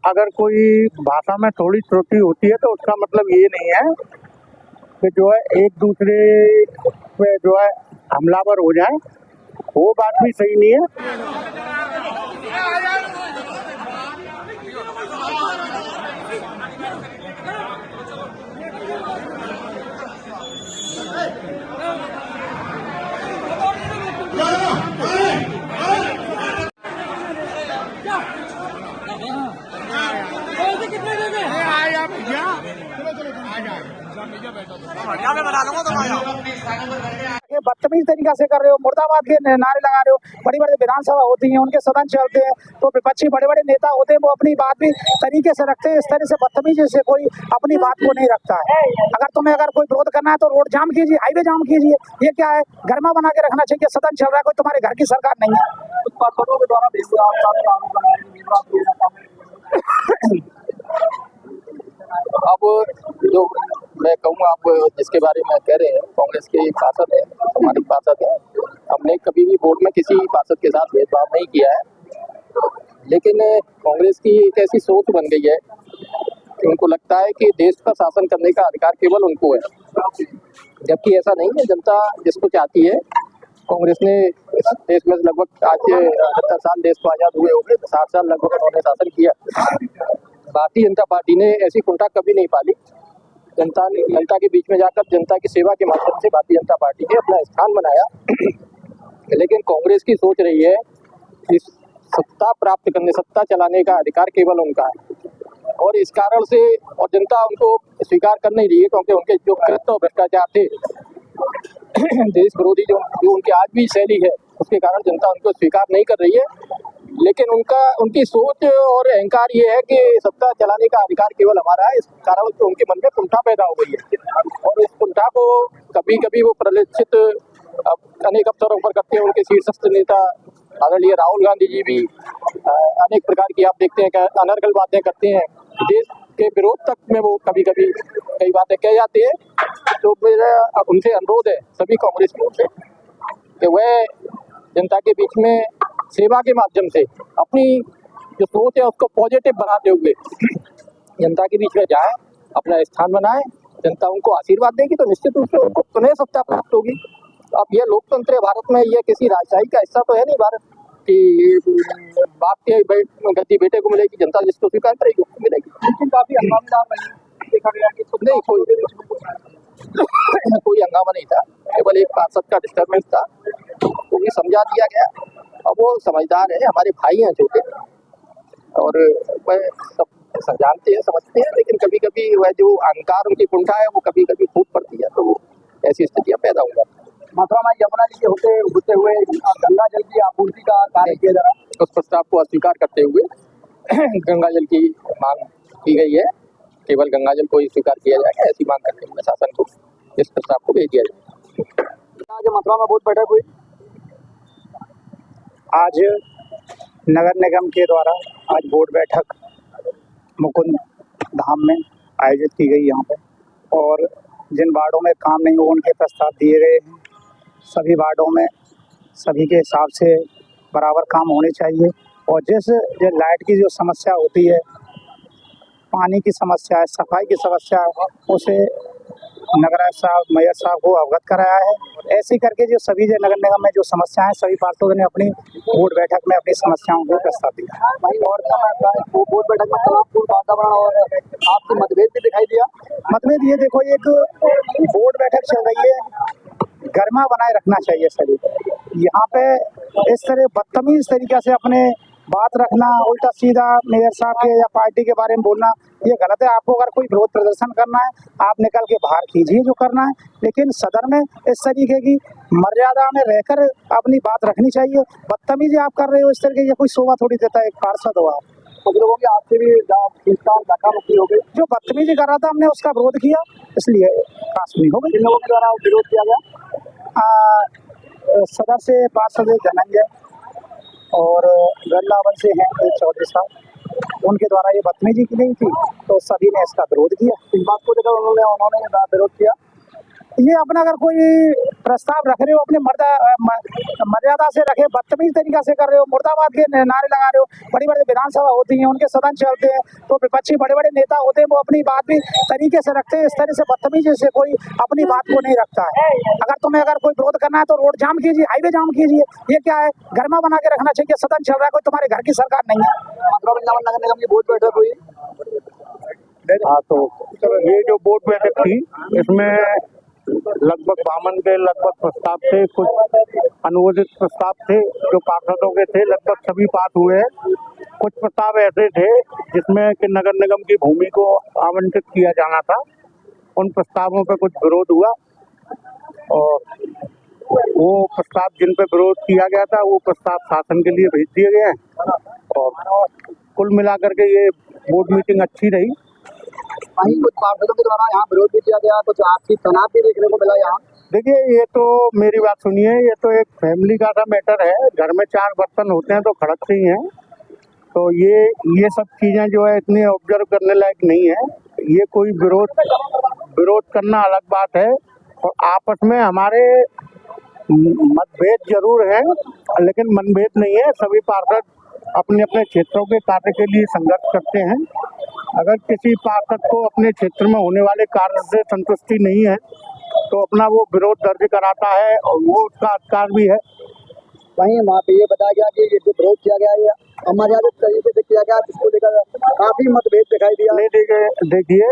अगर कोई भाषा में थोड़ी त्रुटि होती है तो उसका मतलब ये नहीं है कि जो है एक दूसरे पे जो है हमलावर हो जाए, वो बात भी सही नहीं है। बदतमीज तरीका से कर रहे हो, मुर्दाबाद के नारे लगा रहे हो। बड़ी बड़ी विधानसभा होती है, उनके सदन चलते हैं तो विपक्षी बड़े बड़े नेता होते हैं, वो अपनी बात भी तरीके से रखते हैं। इस तरह से बदतमीजी से कोई अपनी बात को नहीं रखता है। अगर कोई विरोध करना है तो रोड जाम कीजिए, हाईवे जाम कीजिए। ये क्या है, घरमा बना के रखना चाहिए। सदन चल रहा है, कोई तुम्हारे घर की सरकार नहीं है। के द्वारा अब जो मैं कहूँगा, आप जिसके बारे में कह रहे हैं, कांग्रेस के एक पार्षद है, हमारे पार्षद है। हमने कभी भी बोर्ड में किसी पार्षद के साथ भेदभाव नहीं किया है, लेकिन कांग्रेस की एक ऐसी सोच बन गई है कि उनको लगता है कि देश का शासन करने का अधिकार केवल उनको है, जबकि ऐसा नहीं है। जनता जिसको चाहती है, कांग्रेस ने इस देश में लगभग आज 78 साल देश को आज़ाद हुए हो गए, 60 साल लगभग उन्होंने शासन किया। भारतीय जनता पार्टी ने ऐसी कुंठा कभी नहीं पाली। जनता के बीच में जाकर जनता की सेवा के माध्यम से भारतीय जनता पार्टी ने अपना स्थान बनाया। लेकिन कांग्रेस की सोच रही है कि सत्ता प्राप्त करने, सत्ता चलाने का अधिकार केवल उनका है, और इस कारण से और जनता उनको स्वीकार कर नहीं रही है, क्योंकि उनके जो कृत्य और भ्रष्टाचार थे, देश विरोधी जो उनकी आज भी शैली है, उसके कारण जनता उनको स्वीकार नहीं कर रही है। लेकिन उनकी सोच और अहंकार ये है कि सत्ता चलाने का अधिकार केवल हमारा है। इस कारण से उनके मन में कुंठा पैदा हो गई है, और इस कुंठा को कभी कभी वो प्रदर्शित अनेक अवसरों पर करते हैं। उनके शीर्षस्थ नेता आदरणीय राहुल गांधी जी भी अनेक प्रकार की, आप देखते हैं कि अनर्गल बातें करते हैं, देश के विरोध तक में वो कभी कभी कई बातें कह जाते हैं। तो मेरा उनसे अनुरोध है, सभी कांग्रेस की ओर से, कि वह जनता के बीच में सेवा के माध्यम से अपनी जो सोच है उसको पॉजिटिव बनाते हुए जनता के बीच में जाए, अपना स्थान बनाए। जनता उनको आशीर्वाद देगी तो निश्चित रूप से उनको पुनः सत्ता प्राप्त होगी। अब यह लोकतंत्र है भारत में, यह किसी राजशाही का हिस्सा तो है नहीं भारत कि बाप के गद्दी बेटे को मिलेगी, जनता जिसको स्वीकार करेगी उसको मिलेगी। लेकिन काफी हंगामेदार देखा गया कि नहीं, कोई हंगामा नहीं था, केवल एक पार्षद का डिस्टर्बेंस था, वो भी समझा दिया गया। अब वो समझदार है, हमारे भाई हैं छोटे, और वह सब जानते हैं, समझते हैं, लेकिन कभी कभी वह जो अहंकार उनकी कुंठा है वो कभी कभी फूट पड़ती है, तो ऐसी स्थितियाँ पैदा हो जाती है। मथुरा में यमुना जी के होते हुए गंगा जल की आपूर्ति का कार्य किया जा रहा है, उस प्रस्ताव को अस्वीकार करते हुए गंगा जल की मांग की गई है। केवल गंगा जल को ही स्वीकार किया जाएगा, ऐसी मांग करते हुए शासन को इस प्रस्ताव को भेज दिया जाएगा। आज मथुरा में बहुत बैठक हुई। आज नगर निगम के द्वारा आज बोर्ड बैठक मुकुंद धाम में आयोजित की गई यहाँ पे, और जिन वार्डों में काम नहीं हुआ उनके प्रस्ताव दिए गए हैं। सभी वार्डों में सभी के हिसाब से बराबर काम होने चाहिए, और जिस लाइट की जो समस्या होती है, पानी की समस्या है, सफाई की समस्या है, उसे नगर साहब, मेयर साहब को अवगत कराया है। ऐसे करके जो सभी जो नगर निगम में जो समस्याएं, सभी पार्षदों ने अपनी बोर्ड बैठक में अपनी समस्याओं को प्रस्ताव दिया। भाई, और बोर्ड बैठक में तनावपूर्ण वातावरण और आपसी मतभेद भी दिखाई दिया। मतभेद ये देखो, एक बोर्ड बैठक चल रही है, गर्मा बनाए रखना चाहिए सभी। यहाँ पे इस तरह बदतमीज तरीके से अपने बात रखना, उल्टा सीधा मेयर साहब के या पार्टी के बारे में बोलना, ये गलत है। आपको अगर कोई विरोध प्रदर्शन करना है, आप निकल के बाहर कीजिए जो करना है, लेकिन सदन में इस तरीके की मर्यादा में रहकर अपनी बात रखनी चाहिए। बदतमीजी आप कर रहे हो इस तरीके की, कोई शोभा थोड़ी देता है। एक पार्षद हो आप, कुछ लोगों की आपसे भी धक्का-मुक्की हो गई। जो बदतमीजी कर रहा था हमने उसका विरोध किया, इसलिए कासनी हो गई। इन लोगों के द्वारा विरोध किया गया। सदर से पार्षद धनंजय और गंडावन से हैं चौधरी साहब, उनके द्वारा ये बदतमीजी की गई थी, तो सभी ने इसका विरोध किया। इस बात को लेकर उन्होंने विरोध किया। ये अपना अगर कोई प्रस्ताव रख रहे हो अपने मर्यादा से रखे, बदतमीज तरीका से कर रहे हो, मुर्दाबाद के नारे लगा रहे हो। बड़ी बड़ी विधानसभा होती है, उनके सदन चलते हैं, तो विपक्षी बड़े बड़े नेता होते हैं, वो अपनी बात भी तरीके से रखते हैं। इस तरह से बदतमीजी से कोई अपनी बात को नहीं रखता है। अगर कोई विरोध करना है तो रोड जाम कीजिए, हाईवे जाम कीजिए। ये क्या है, घर में बना के रखना चाहिए। सदन चल रहा है, कोई तुम्हारे घर की सरकार नहीं है। नगर निगम की बोर्ड बैठक हुई। हाँ, तो ये जो बोर्ड बैठक थी, इसमें लगभग 52 के लगभग प्रस्ताव थे, कुछ अनुमोदित प्रस्ताव थे जो पार्षदों के थे, लगभग सभी पास हुए हैं। कुछ प्रस्ताव ऐसे थे जिसमें कि नगर निगम की भूमि को आवंटित किया जाना था, उन प्रस्तावों पर कुछ विरोध हुआ और वो प्रस्ताव जिन पर विरोध किया गया था वो प्रस्ताव शासन के लिए भेज दिए गए हैं। और कुल मिलाकर के ये बोर्ड मीटिंग अच्छी रही। वहीं कुछ पार्षदों के द्वारा यहाँ विरोध भी किया गया, कुछ आपसी तनाव भी देखने को मिला यहाँ। देखिए, ये तो मेरी बात सुनिए, ये तो एक फैमिली का सा मैटर है। घर में 4 बर्तन होते हैं तो खड़कते ही हैं। तो ये सब चीजें जो है इतनी ऑब्जर्व करने लायक नहीं है। ये कोई विरोध करना अलग बात है और आपस में हमारे मतभेद जरूर है, लेकिन मनभेद नहीं है। सभी पार्षद अपने अपने क्षेत्रों के कार्य के लिए संघर्ष करते हैं। अगर किसी पार्षद को अपने क्षेत्र में होने वाले कार्य से संतुष्टि नहीं है तो अपना वो विरोध दर्ज कराता है और वो उसका अधिकार भी है। वहीं वहाँ पे ये बताया गया कि ये जो विरोध किया गया है अमर्यादित तरीके से किया गया, जिसको लेकर काफी मतभेद दिखाई दिया। नहीं, देखिए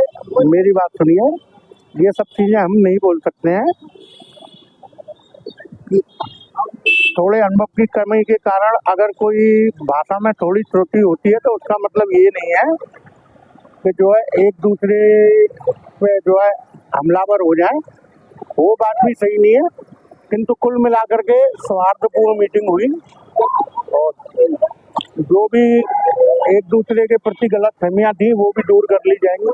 मेरी बात सुनिए, ये सब चीजें हम नहीं बोल सकते हैं। थोड़े अनुभव की कमी के कारण अगर कोई भाषा में थोड़ी त्रुटि होती है तो उसका मतलब ये नहीं है कि जो है एक दूसरे पे जो है हमलावर हो जाए, वो बात भी सही नहीं है। किंतु कुल मिलाकर के सौहार्दपूर्ण मीटिंग हुई और जो भी एक दूसरे के प्रति गलत फहमियाँ थी वो भी दूर कर ली जाएंगी।